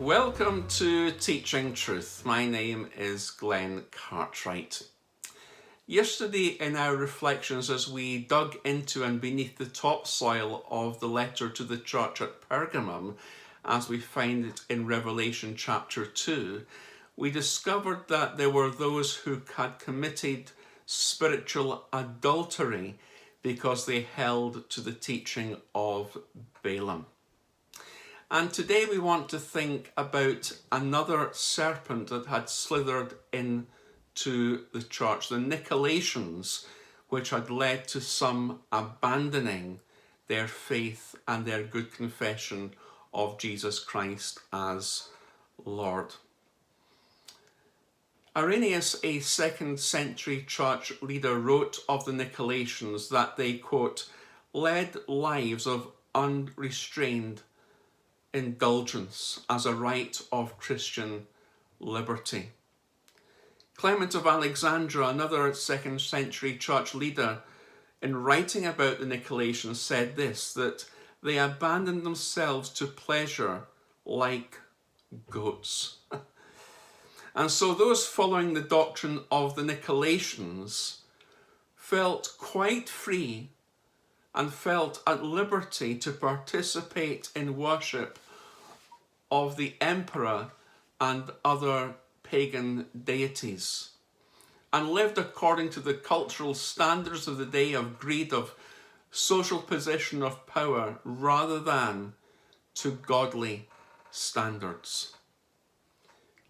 Welcome to Teaching Truth. My name is Glenn Cartwright. Yesterday in our reflections as we dug into and beneath the topsoil of the letter to the church at Pergamum, as we find it in Revelation chapter 2, we discovered that there were those who had committed spiritual adultery because they held to the teaching of Balaam. And today we want to think about another serpent that had slithered into the church, the Nicolaitans, which had led to some abandoning their faith and their good confession of Jesus Christ as Lord. Irenaeus, a 2nd century church leader, wrote of the Nicolaitans that they, quote, led lives of unrestrained indulgence as a right of Christian liberty. Clement of Alexandria, another 2nd century church leader, in writing about the Nicolaitans said this, that they abandoned themselves to pleasure like goats. And so those following the doctrine of the Nicolaitans felt quite free and felt at liberty to participate in worship of the emperor and other pagan deities, and lived according to the cultural standards of the day of greed, of social position, of power, rather than to godly standards.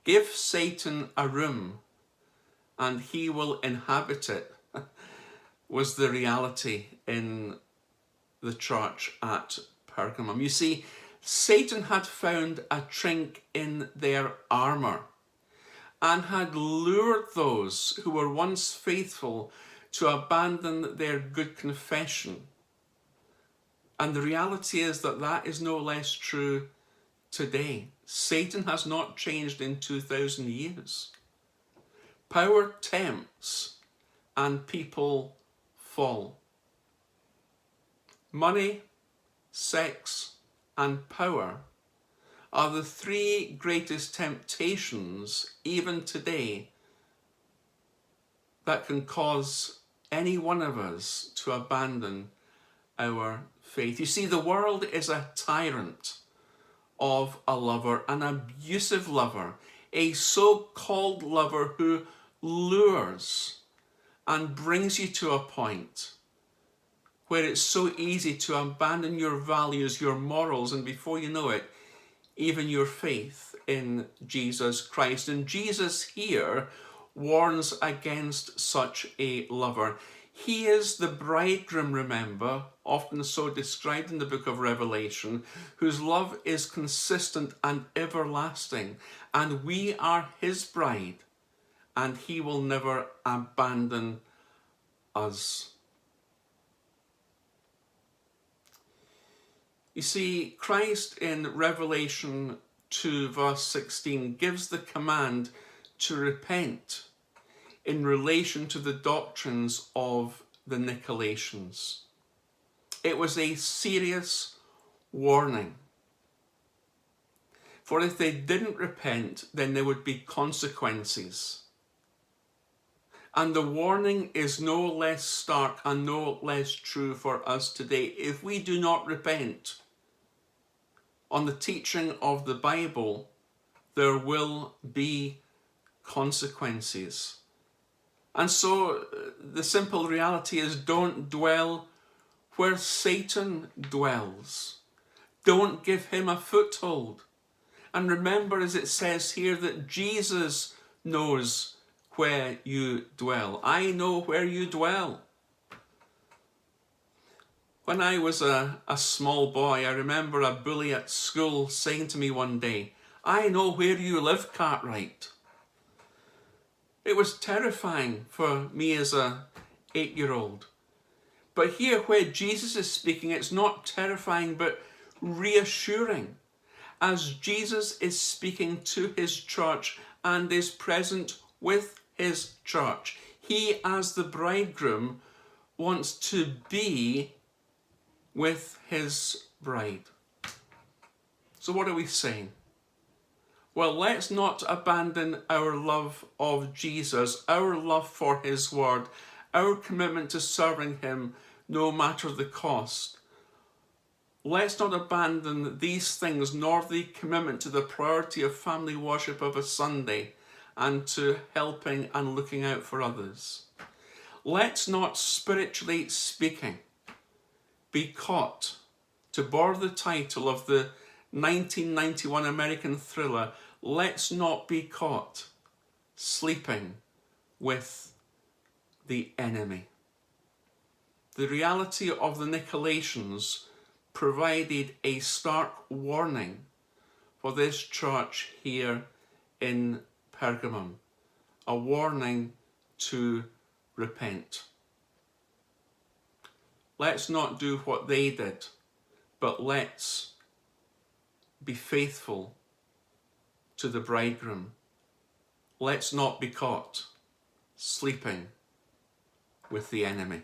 Give Satan a room and he will inhabit it, was the reality in the church at Pergamum. You see, Satan had found a chink in their armour and had lured those who were once faithful to abandon their good confession. And the reality is that that is no less true today. Satan has not changed in 2,000 years. Power tempts and people fall. Money, sex, and power are the three greatest temptations, even today, that can cause any one of us to abandon our faith. You see, the world is a tyrant of a lover, an abusive lover, a so-called lover who lures and brings you to a point where it's so easy to abandon your values, your morals, and before you know it, even your faith in Jesus Christ. And Jesus here warns against such a lover. He is the bridegroom, remember, often so described in the book of Revelation, whose love is consistent and everlasting, and we are his bride, and he will never abandon us. You see, Christ in Revelation 2 verse 16 gives the command to repent in relation to the doctrines of the Nicolaitans. It was a serious warning. For if they didn't repent, then there would be consequences. And the warning is no less stark and no less true for us today. If we do not repent on the teaching of the Bible, there will be consequences. And so the simple reality is, don't dwell where Satan dwells. Don't give him a foothold. And remember, as it says here, that Jesus knows where you dwell. I know where you dwell. When I was a small boy, I remember a bully at school saying to me one day, "I know where you live, Cartwright." It was terrifying for me as a 8-year-old. But here where Jesus is speaking, it's not terrifying but reassuring, as Jesus is speaking to his church and is present with his church. He, as the bridegroom, wants to be with his bride. So what are we saying? Well, let's not abandon our love of Jesus, our love for his word, our commitment to serving him no matter the cost. Let's not abandon these things, nor the commitment to the priority of family worship of a Sunday and to helping and looking out for others. Let's not, spiritually speaking, be caught, to borrow the title of the 1991 American thriller, let's not be caught sleeping with the enemy. The reality of the Nicolaitans provided a stark warning for this church here in Pergamum, a warning to repent. Let's not do what they did, but let's be faithful to the bridegroom. Let's not be caught sleeping with the enemy.